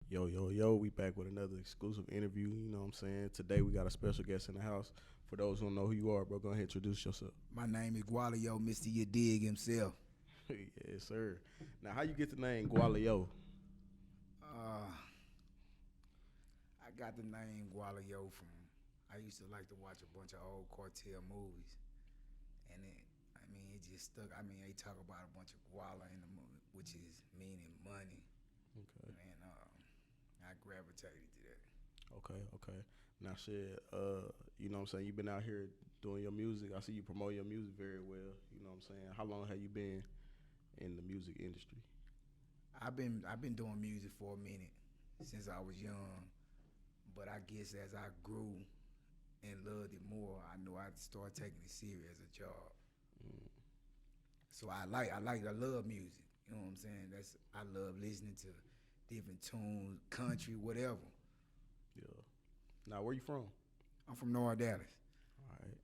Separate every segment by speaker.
Speaker 1: Yo, we back with another exclusive interview. You know what I'm saying? Today we got a special guest in the house. For those who don't know who you are, bro, go ahead and introduce yourself.
Speaker 2: My name is GUALA, Mr. You Dig himself.
Speaker 1: Yes, sir. Now, how you get the name GUALA?
Speaker 2: Uh, I got the name GUALA from, I used to like to watch a bunch of old cartel movies. And it just stuck. They talk about a bunch of guala in the movie, which is meaning money.
Speaker 1: Okay.
Speaker 2: And I gravitated to that.
Speaker 1: Okay. Now, shit, you know what I'm saying? You've been out here doing your music. I see you promote your music very well. You know what I'm saying? How long have you been in the music industry?
Speaker 2: I've been doing music for a minute since I was young, but I guess as I grew and loved it more, I knew I'd start taking it serious as a job. So I love music. You know what I'm saying? I love listening to different tunes, country, whatever.
Speaker 1: Yeah. Now, where you from?
Speaker 2: I'm from North Dallas.
Speaker 1: All right.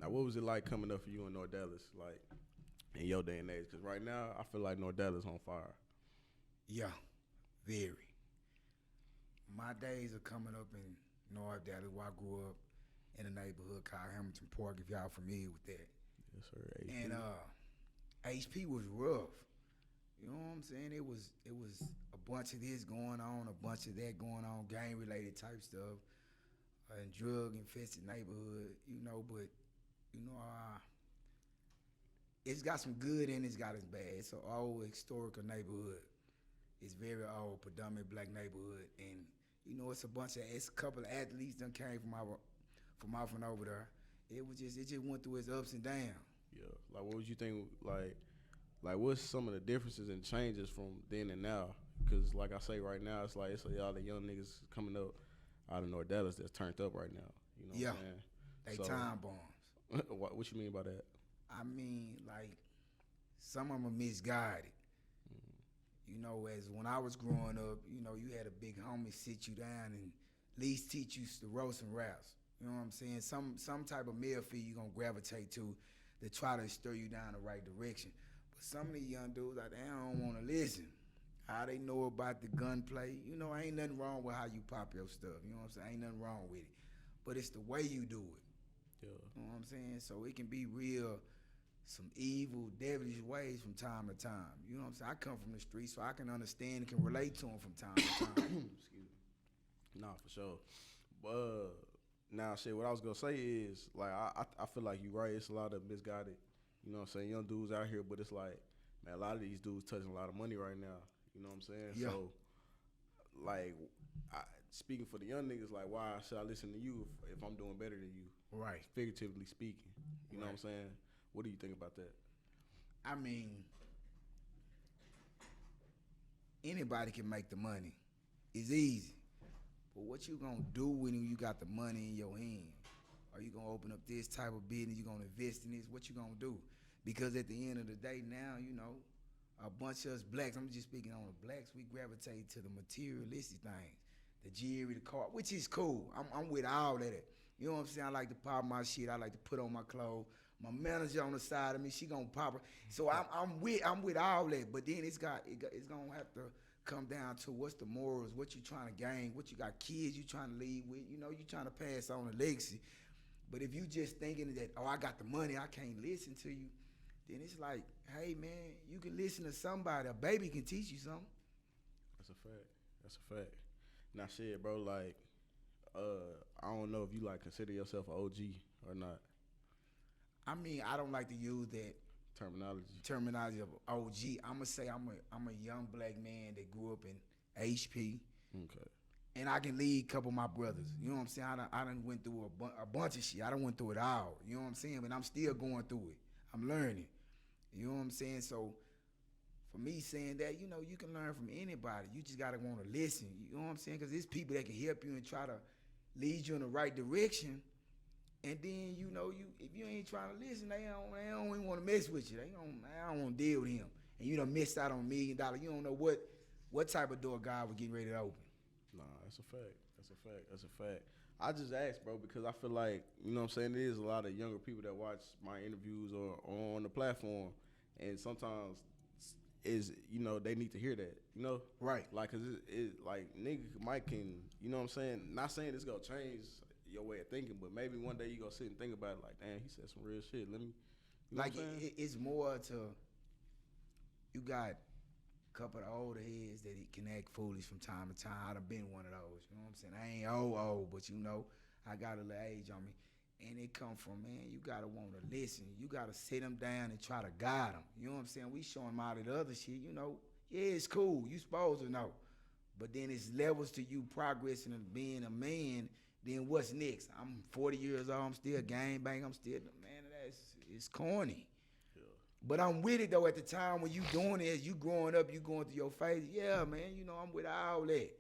Speaker 1: Now, what was it like coming up for you in North Dallas, like in your day and age? Because right now, I feel like North Dallas on fire.
Speaker 2: Yeah, very. My days are coming up in North Dallas, where I grew up in a neighborhood called Hamilton Park, if y'all familiar with that.
Speaker 1: Yes, sir. HP.
Speaker 2: And HP was rough. You know what I'm saying? It was a bunch of this going on, a bunch of that going on, gang related type stuff, and drug infested neighborhood. But it's got some good and it's got its bad. It's an old historical neighborhood. It's very old, predominant black neighborhood, and it's a couple of athletes that came from off and over there. It just went through its ups and downs.
Speaker 1: Yeah. Like, what would you think? Like, what's some of the differences and changes from then and now? Because, like I say, right now, it's like all the young niggas coming up out of North Dallas that's turned up right now. You know what I'm saying?
Speaker 2: They time bombs.
Speaker 1: What you mean by that?
Speaker 2: I mean, like, some of them are misguided. As when I was growing up, you had a big homie sit you down and at least teach you the roast and raps. You know what I'm saying? Some type of male feel you're gonna gravitate to try to stir you down the right direction. But some of these young dudes out there don't wanna listen. How they know about the gunplay, ain't nothing wrong with how you pop your stuff. You know what I'm saying? Ain't nothing wrong with it. But it's the way you do it.
Speaker 1: Yeah.
Speaker 2: You know what I'm saying? So it can be real, some evil, devilish ways from time to time. You know what I'm saying? I come from the streets, so I can understand and can relate to them from time to time.
Speaker 1: Excuse me. Nah, for sure. Now, shit, what I was gonna say is, like, I feel like you right. It's a lot of misguided, you know what I'm saying, young dudes out here, but it's like, man, a lot of these dudes touching a lot of money right now. You know what I'm saying?
Speaker 2: Yeah.
Speaker 1: So, like, speaking for the young niggas, like, why should I listen to you if I'm doing better than you?
Speaker 2: Right.
Speaker 1: Figuratively speaking. You know what I'm saying? What do you think about that?
Speaker 2: I mean, anybody can make the money. It's easy. But what you gonna do when you got the money in your hand? Are you gonna open up this type of business? You gonna invest in this? What you gonna do? Because at the end of the day now, a bunch of us blacks, I'm just speaking on the blacks, we gravitate to the materialistic things. The jewelry, the car, which is cool. I'm with all of that. You know what I'm saying? I like to pop my shit. I like to put on my clothes. My manager on the side of me, she gonna pop her. So I'm with all that. But then it's gonna have to come down to what's the morals, what you trying to gain, what you got kids you trying to lead with. You trying to pass on a legacy. But if you just thinking that, I got the money, I can't listen to you, then it's like, hey man, you can listen to somebody. A baby can teach you something.
Speaker 1: That's a fact. Now, shit, bro, like, I don't know if you, like, consider yourself an OG or not.
Speaker 2: I mean, I don't like to use that
Speaker 1: terminology
Speaker 2: of OG. I'm gonna say I'm a young black man that grew up in HP.
Speaker 1: Okay.
Speaker 2: And I can lead a couple of my brothers. You know what I'm saying? I done went through a bunch of shit. I done went through it all. You know what I'm saying? But I'm still going through it. I'm learning. You know what I'm saying? So for me saying that, you can learn from anybody. You just gotta want to listen. You know what I'm saying? Because there's people that can help you and try to lead you in the right direction. And then if you ain't trying to listen, they don't even want to mess with you. I don't want to deal with him. And you done missed out on $1 million. You don't know what type of door God was getting ready to open.
Speaker 1: Nah, that's a fact. I just asked, bro, because I feel like, you know what I'm saying, there's a lot of younger people that watch my interviews or on the platform, and sometimes is, you know, they need to hear that, you know?
Speaker 2: Right.
Speaker 1: Like, cause like nigga Mike can, you know what I'm saying? Not saying it's gonna change your way of thinking, but maybe one day you gonna sit and think about it like, damn, he said some real shit. Let me, you know
Speaker 2: Like
Speaker 1: what I'm saying?
Speaker 2: it's more to, you got a couple of older heads that can act foolish from time to time. I done been one of those. You know what I'm saying? I ain't old, but you know, I got a little age on me. And it come from, man, you gotta want to listen. You gotta sit them down and try to guide them. You know what I'm saying? We show them all that other shit, you know. Yeah, it's cool. You supposed to know. But then it's levels to you progressing and being a man. Then what's next? I'm 40 years old. I'm still gang bang. I'm still, man, it's corny.
Speaker 1: Yeah.
Speaker 2: But I'm with it, though, at the time when you doing it, as you growing up, you going through your phase. Yeah, man, you know, I'm with all that.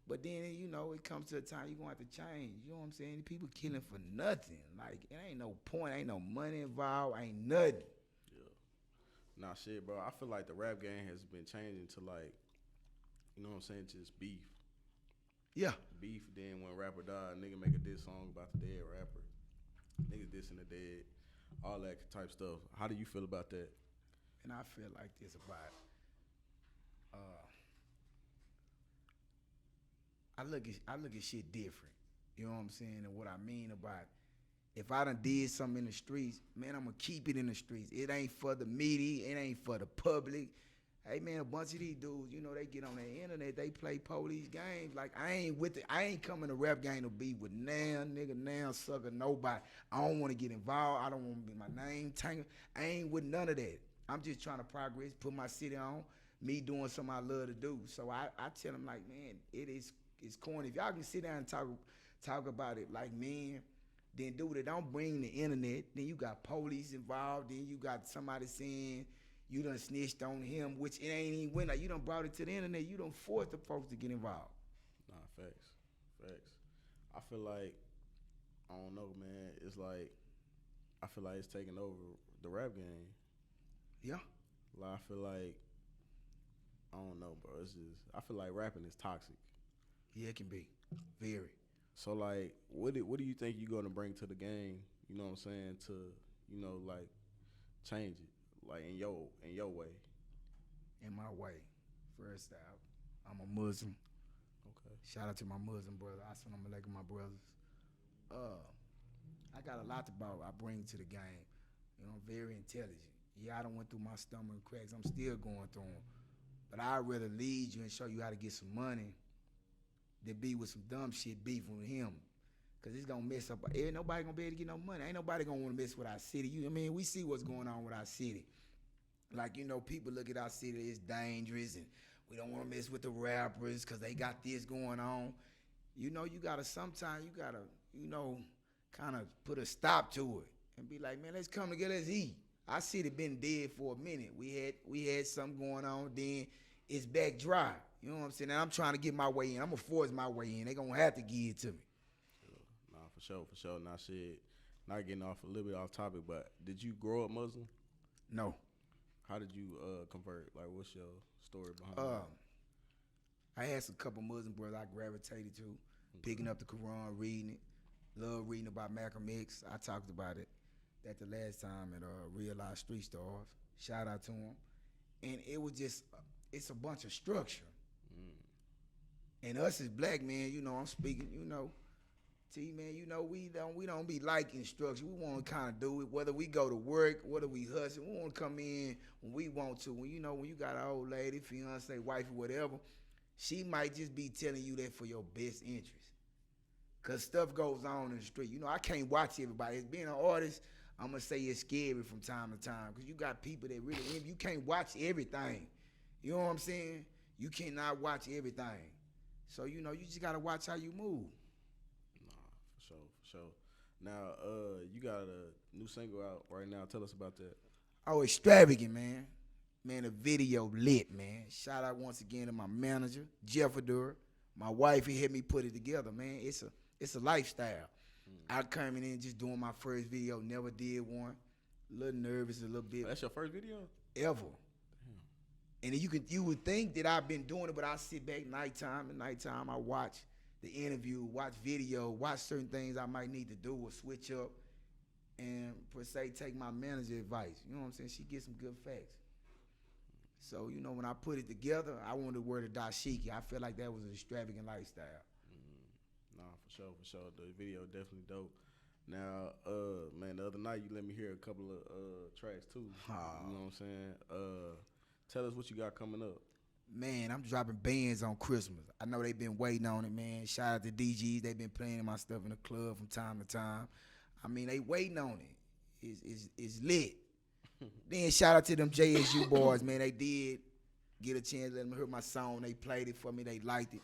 Speaker 2: But then, you know, it comes to a time you're going to have to change. You know what I'm saying? People killing for nothing. Like, it ain't no point. Ain't no money involved. Ain't nothing.
Speaker 1: Yeah. Nah, shit, bro. I feel like the rap game has been changing to, like, you know what I'm saying, just beef.
Speaker 2: Yeah.
Speaker 1: Beef, then when a rapper die, nigga make a diss song about the dead rapper. Niggas dissing the dead. All that type stuff. How do you feel about that?
Speaker 2: And I feel like this about I look at shit different. You know what I'm saying? And what I mean about, if I done did something in the streets, man, I'm gonna keep it in the streets. It ain't for the media, it ain't for the public. Hey man, a bunch of these dudes, you know, they get on the internet, they play police games. Like I ain't coming to rap game to be with now sucker, nobody. I don't wanna get involved. I don't wanna be my name tangled. I ain't with none of that. I'm just trying to progress, put my city on, me doing something I love to do. So I tell them like, man, it's corny. If y'all can sit down and talk about it like men, then do it. Don't bring the internet. Then you got police involved. Then you got somebody saying you done snitched on him, which it ain't even win. Like you done brought it to the internet. You done forced the folks to get involved.
Speaker 1: Nah, facts. I feel like, I don't know, man. It's like, I feel like it's taking over the rap game.
Speaker 2: Yeah.
Speaker 1: Like, I feel like, I don't know, bro. It's just, I feel like rapping is toxic.
Speaker 2: Yeah, it can be. Very.
Speaker 1: So like, what do you think you're gonna bring to the game? You know what I'm saying? To, you know, like, change it, like in your way.
Speaker 2: In my way. First out, I'm a Muslim.
Speaker 1: Okay.
Speaker 2: Shout out to my Muslim brother. Assalamu alaikum, my brothers. I got a lot to bring to the game. You know, I'm very intelligent. Yeah, I done went through my stomach cracks. I'm still going through them. But I'd rather lead you and show you how to get some money than be with some dumb shit beefing with him. Cause it's gonna mess up. Ain't nobody gonna be able to get no money. Ain't nobody gonna wanna mess with our city. I mean, we see what's going on with our city. Like, you know, people look at our city as dangerous and we don't wanna mess with the rappers cause they got this going on. You know, you gotta you know, kinda put a stop to it and be like, man, let's come together, let's eat. Our city been dead for a minute. We had something going on, then it's back dry. You know what I'm saying? Now I'm trying to get my way in. I'm gonna force my way in. They gonna have to give it to me.
Speaker 1: Nah, for sure. Now, shit, not getting off a little bit off topic, but did you grow up Muslim?
Speaker 2: No.
Speaker 1: How did you convert? Like, what's your story behind that?
Speaker 2: I had some couple Muslim brothers I gravitated to, picking up the Quran, reading it. Love reading about Malcolm X. I talked about it that the last time at Real Life Street Stars. Shout out to him. And it was just, it's a bunch of structure. And us as black men, you know, I'm speaking, you know, T man, you know, we don't be liking structure. We want to kind of do it, whether we go to work, whether we hustle. We want to come in when we want to. When you know, when you got an old lady, fiance, wife, or whatever, she might just be telling you that for your best interest. Cause stuff goes on in the street. You know, I can't watch everybody. As being an artist, I'm gonna say it's scary from time to time. Cause you got people that really, you can't watch everything. You know what I'm saying? You cannot watch everything. So, you know, you just gotta watch how you move.
Speaker 1: Nah, for sure. Now, you got a new single out right now. Tell us about that.
Speaker 2: Oh, extravagant, man. Man, the video lit, man. Shout out once again to my manager, Jeff Adur. My wife, he helped me put it together, man. It's a lifestyle. I coming in just doing my first video, never did one. A little nervous, a little bit.
Speaker 1: That's your first video?
Speaker 2: Ever. And you would think that I've been doing it, but I sit back nighttime. I watch the interview, watch video, watch certain things I might need to do or switch up, and per se take my manager advice. You know what I'm saying? She gets some good facts. So, you know, when I put it together, I wanted to wear the dashiki. I feel like that was an extravagant lifestyle.
Speaker 1: Nah, for sure. The video definitely dope. Now, man, the other night you let me hear a couple of tracks too. You know what I'm saying? Tell us what you got coming up.
Speaker 2: Man, I'm dropping Bandz on Christmas. I know they've been waiting on it, man. Shout out to DGs. They've been playing my stuff in the club from time to time. I mean, they waiting on it. It's lit. Then shout out to them JSU boys, man. They did get a chance to let them hear my song. They played it for me. They liked it.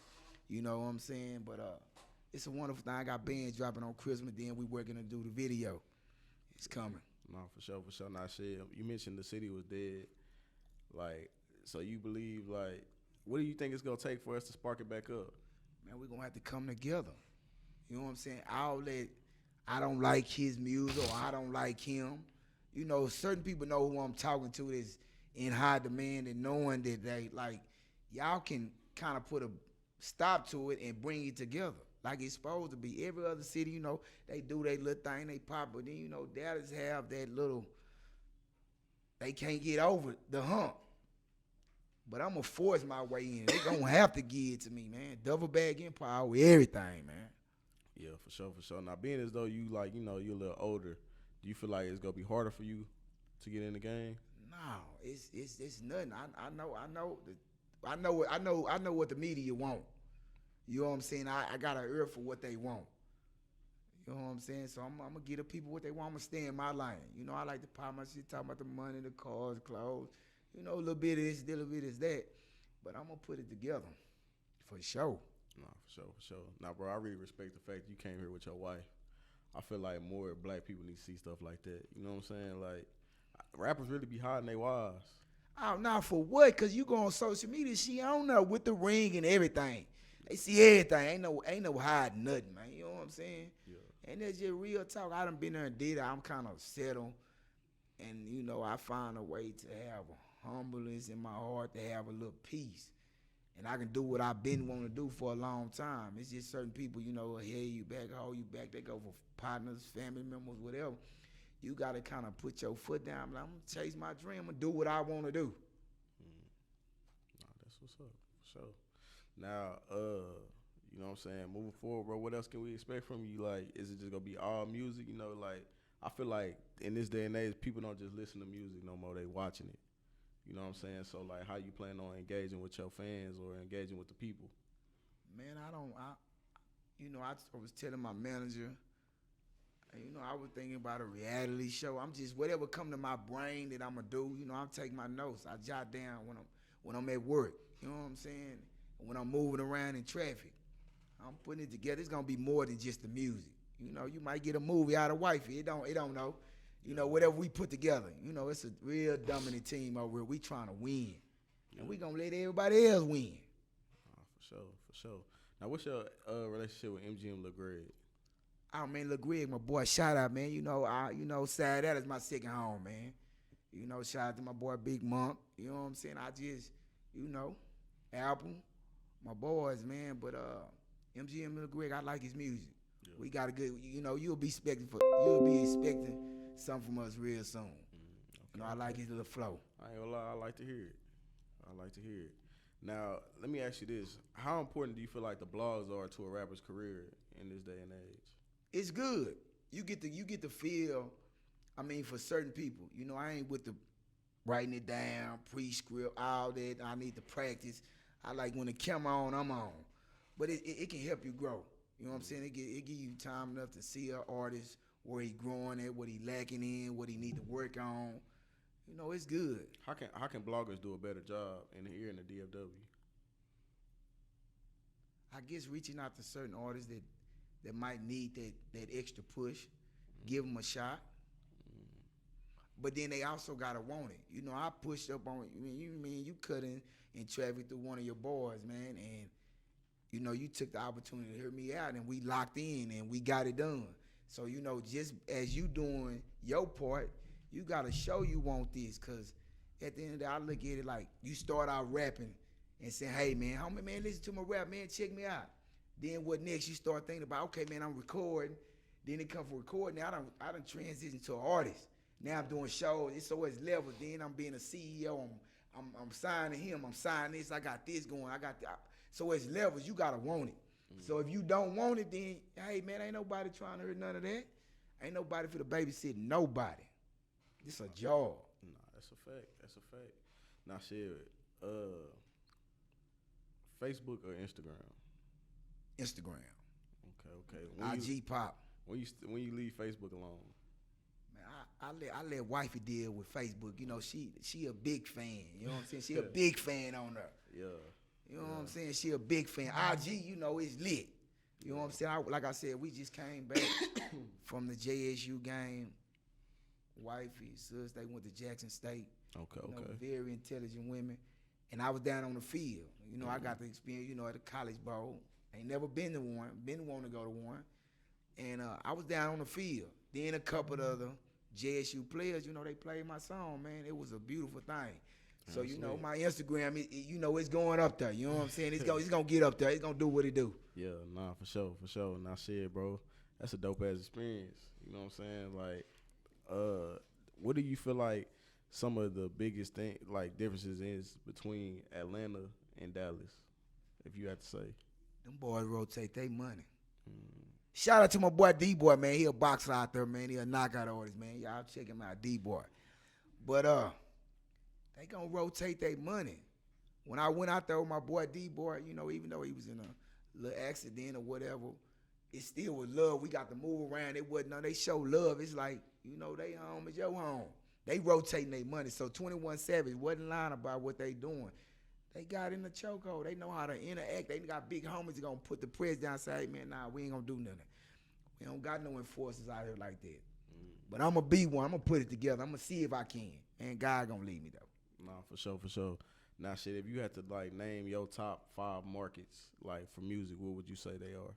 Speaker 2: You know what I'm saying? But it's a wonderful thing. I got Bandz dropping on Christmas. Then we working to do the video. It's coming.
Speaker 1: No, for sure. Now, shit, you mentioned the city was dead. Like, so you believe, like, what do you think it's going to take for us to spark it back up?
Speaker 2: Man, we're going to have to come together. You know what I'm saying? I don't like his music or I don't like him. You know, certain people know who I'm talking to is in high demand and knowing that they, like, y'all can kind of put a stop to it and bring it together. Like it's supposed to be. Every other city, you know, they do their little thing, they pop, but then, you know, Dallas have that little, they can't get over the hump. But I'm going to force my way in. They going to have to give it to me, man. Double bag empire with everything, man.
Speaker 1: Yeah, for sure. Now, being as though you, like, you know, you're a little older, do you feel like it's going to be harder for you to get in the game?
Speaker 2: No, it's nothing. I know what the media want. You know what I'm saying? I got an ear for what they want. You know what I'm saying? So I'm going to give the people what they want. I'm going to stay in my lane. You know, I like to pop my shit, talk about the money, the cars, clothes. You know, a little bit of this, a little bit of that. But I'm going to put it together for sure.
Speaker 1: No, for sure. Now, bro, I really respect the fact you came here with your wife. I feel like more black people need to see stuff like that. You know what I'm saying? Like, rappers really be hiding their wives.
Speaker 2: Oh, now for what? Because you go on social media, she on there with the ring and everything. They see everything. Ain't no hiding nothing, man. You know what I'm saying? Yeah. And that's just real talk. I done been there and did it. I'm kind of settled. And, you know, I find a way to have a humbleness in my heart, to have a little peace. And I can do what I've been wanting to do for a long time. It's just certain people, you know, hey, you back, hold you back. They go for partners, family members, whatever. You got to kind of put your foot down. Like, I'm going to chase my dream and do what I want to do.
Speaker 1: Nah, that's what's up. For sure. Now, you know what I'm saying, moving forward, bro, what else can we expect from you? Like, is it just going to be all music? You know, like, I feel like in this day and age, people don't just listen to music no more. They watching it. You know what I'm saying? So, like, how you plan on engaging with your fans or engaging with the people?
Speaker 2: Man, I was telling my manager, you know, I was thinking about a reality show. I'm just, whatever come to my brain that I'm going to do, you know, I'm taking my notes. I jot down when I'm at work. You know what I'm saying? When I'm moving around in traffic. I'm putting it together. It's going to be more than just the music. You know, you might get a movie out of wifey. It don't know. You know, whatever we put together. You know, it's a real dominant team over here. We trying to win. Yeah. And we going to let everybody else win.
Speaker 1: For sure. Now, what's your relationship with MGM Lagree?
Speaker 2: Oh, man, Lagree, my boy, shout out, man. You know, sad that is my second home, man. You know, shout out to my boy Big Monk. You know what I'm saying? I just, you know, album, my boys, man. But MGM Lagree, I like his music. Yeah. We got a good, you know, you'll be expecting something from us real soon. Okay. You know, I like his little flow.
Speaker 1: I ain't gonna lie, I like to hear it. Now, let me ask you this. How important do you feel like the blogs are to a rapper's career in this day and age?
Speaker 2: It's good. You get to feel, I mean, for certain people, you know, I ain't with the writing it down, pre-script, all that. I need to practice. I like when the camera on, I'm on. But it can help you grow. You know what I'm saying? It give you time enough to see an artist, where he growing at, what he lacking in, what he need to work on. You know, it's good.
Speaker 1: How can bloggers do a better job here in the DFW?
Speaker 2: I guess reaching out to certain artists that might need that extra push, give them a shot. But then they also gotta want it. You know, I pushed up on you cutting in traffic through one of your boys, man, and you know, you took the opportunity to hear me out, and we locked in and we got it done. So, you know, just as you doing your part, you got to show you want this, because at the end of the day, I look at it like you start out rapping and saying, hey, man, homie, man, listen to my rap, man, check me out. Then what next? You start thinking about, okay, man, I'm recording. Then it come for recording. Now I done transition to an artist. Now I'm doing shows. It's always levels. Then I'm being a CEO. I'm signing him. I'm signing this. I got this going. I got that. So it's levels. You gotta want it. So if you don't want it, then hey man, ain't nobody trying to hear none of that. Ain't nobody for the babysit nobody. It's a job.
Speaker 1: Nah, that's a fact. That's a fact. Now shit, Facebook or Instagram?
Speaker 2: Instagram.
Speaker 1: Okay. When
Speaker 2: IG pop.
Speaker 1: When you leave Facebook alone?
Speaker 2: Man, I let wifey deal with Facebook. You know, she a big fan. You know what I'm saying? She a big fan on her.
Speaker 1: Yeah.
Speaker 2: You know what I'm saying? She a big fan. IG, you know, is lit. You know what I'm saying? Like I said, we just came back from the JSU game. Wifey, sis, they went to Jackson State.
Speaker 1: Okay.
Speaker 2: You know, very intelligent women. And I was down on the field. You know, I got the experience, you know, at the college bowl. Ain't never been to one. Been wanting to go to one. And I was down on the field. Then a couple of other JSU players, you know, they played my song, man. It was a beautiful thing. So, you know, my Instagram, you know, it's going up there. You know what I'm saying? It's gonna get up there. It's gonna do what it do.
Speaker 1: Yeah, nah, for sure. Now, shit, bro, that's a dope-ass experience. You know what I'm saying? Like, what do you feel like some of the biggest differences is between Atlanta and Dallas, if you had to say?
Speaker 2: Them boys rotate their money. Shout out to my boy D-Boy, man. He a boxer out there, man. He a knockout artist, man. Y'all check him out, D-Boy. But they gonna rotate their money. When I went out there with my boy D-Boy, you know, even though he was in a little accident or whatever, it still was love. We got to move around. It wasn't, no, they show love. It's like, you know, they home is your home. They rotating their money. So 21 Savage wasn't lying about what they doing. They got in the chokehold. They know how to interact. They got big homies that gonna put the press down and say, hey, man, nah, we ain't gonna do nothing. We don't got no enforcers out here like that. But I'm gonna be one. I'm gonna put it together. I'm gonna see if I can. And God gonna lead me, though.
Speaker 1: Nah, for sure. Now, shit, if you had to, like, name your top 5 markets, like, for music, what would you say they are?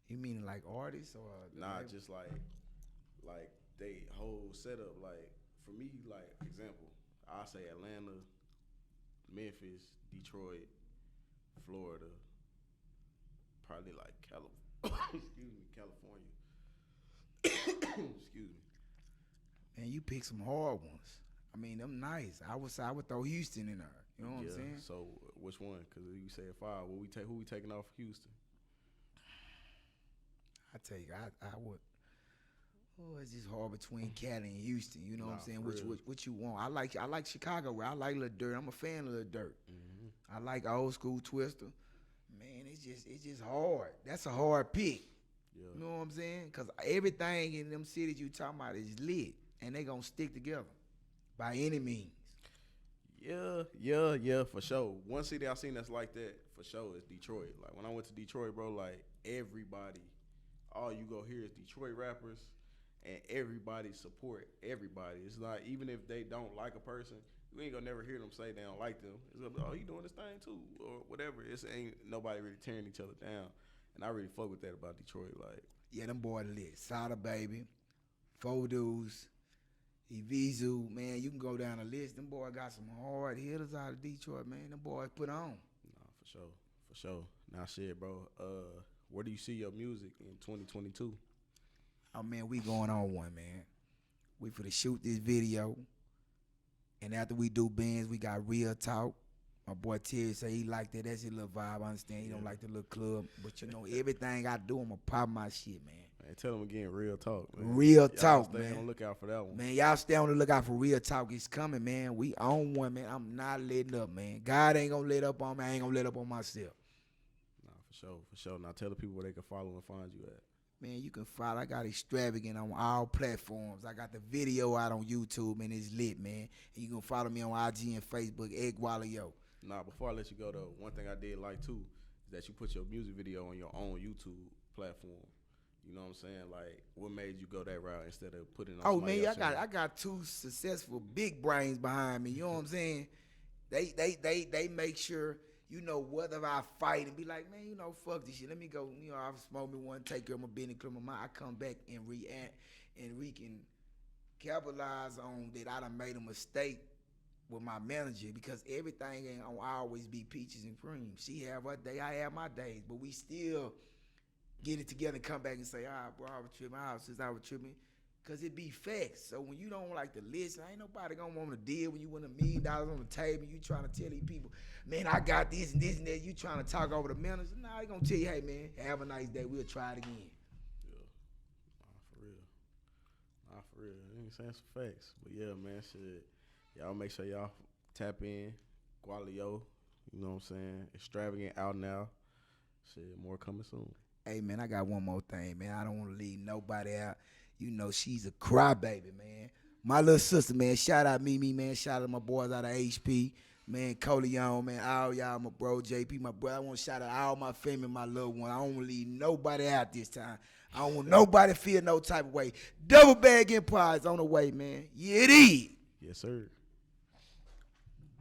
Speaker 2: You mean like artists or?
Speaker 1: Nah, just like they whole setup. Like, for me, like, example, I say Atlanta, Memphis, Detroit, Florida, probably like California. Excuse me.
Speaker 2: Man, you pick some hard ones. I mean, them nice. I would throw Houston in there. You know what I'm saying?
Speaker 1: So which one? Because you say 5. Who we taking off Houston?
Speaker 2: I tell you, I would. Oh, it's just hard between Cali and Houston. You know what I'm saying? What you want? I like Chicago. Where I like Lil Durk. I'm a fan of Lil Durk. I like old school Twister. Man, it's just hard. That's a hard pick.
Speaker 1: Yeah.
Speaker 2: You know what I'm saying? Because everything in them cities you talking about is lit, and they gonna stick together by any means.
Speaker 1: Yeah, for sure. One city I seen that's like that for sure is Detroit. Like, when I went to Detroit, bro, like, everybody, all you go hear is Detroit rappers, and everybody support everybody. It's like, even if they don't like a person, you ain't gonna never hear them say they don't like them. It's gonna be, oh, he doing this thing too, or whatever. It ain't nobody really tearing each other down, and I really fuck with that about Detroit. Like,
Speaker 2: yeah, them boys lit. Sada Baby, Four Dudes, Evisu, man, you can go down the list. Them boys got some hard hitters out of Detroit, man. Them boys put on.
Speaker 1: Nah, for sure. Now, shit, bro. Where do you see your music in 2022?
Speaker 2: Oh man, we going on one, man. We finna shoot this video, and after we do Bandz, we got Real Talk. My boy Terry say he like that. That's his little vibe. I understand he don't like the little club, but you know everything I do, I'ma pop my shit, man.
Speaker 1: Man, tell them again, Real Talk, man.
Speaker 2: Real Talk,
Speaker 1: man. Stay
Speaker 2: man.
Speaker 1: on the lookout for that one.
Speaker 2: Man, y'all stay on the lookout for Real Talk. It's coming, man. We on one, man. I'm not letting up, man. God ain't gonna let up on me. I ain't gonna let up on myself.
Speaker 1: Nah, for sure. Now tell the people where they can follow and find you at.
Speaker 2: Man, you can follow. I got Extravagant on all platforms. I got the video out on YouTube, and it's lit, man. And you can follow me on IG and Facebook, GUALA Yo.
Speaker 1: Nah, before I let you go, though, one thing I did like, too, is that you put your music video on your own YouTube platform. You know what I'm saying? Like, what made you go that route instead of putting it on somebody else's channel?
Speaker 2: I got 2 successful big brains behind me. You know what I'm saying? They make sure, you know, whether I fight and be like, man, you know, fuck this shit. Let me go. You know, I've smoked me one, take care of my business, clear my mind. I come back and react, and we can capitalize on that I done made a mistake with my manager because everything ain't gonna always be peaches and cream. She have her day, I have my days, but we still get it together and come back and say, all right, bro, I was tripping, I was tripping. Cause it be facts. So when you don't like to listen, ain't nobody gonna want to deal when you win $1 million on the table. You trying to tell these people, man, I got this and this and that. You trying to talk over the manager? Nah, he gonna tell you, hey man, have a nice day. We'll try it again.
Speaker 1: Yeah, nah, for real. I ain't saying some facts, but yeah, man, shit. Y'all make sure y'all tap in, GUALA. You know what I'm saying? Extravagant out now. Shit, more coming soon.
Speaker 2: Hey man, I got one more thing, man. I don't want to leave nobody out. You know, she's a crybaby, man. My little sister, man, shout out Mimi, man. Shout out my boys out of HP. Man, Coleon, man, all y'all, my bro, JP, my brother. I want to shout out all my family, my little one. I don't want to leave nobody out this time. I don't want nobody to feel no type of way. Double Bag Empire is on the way, man. Yeah, it is.
Speaker 1: Yes, sir.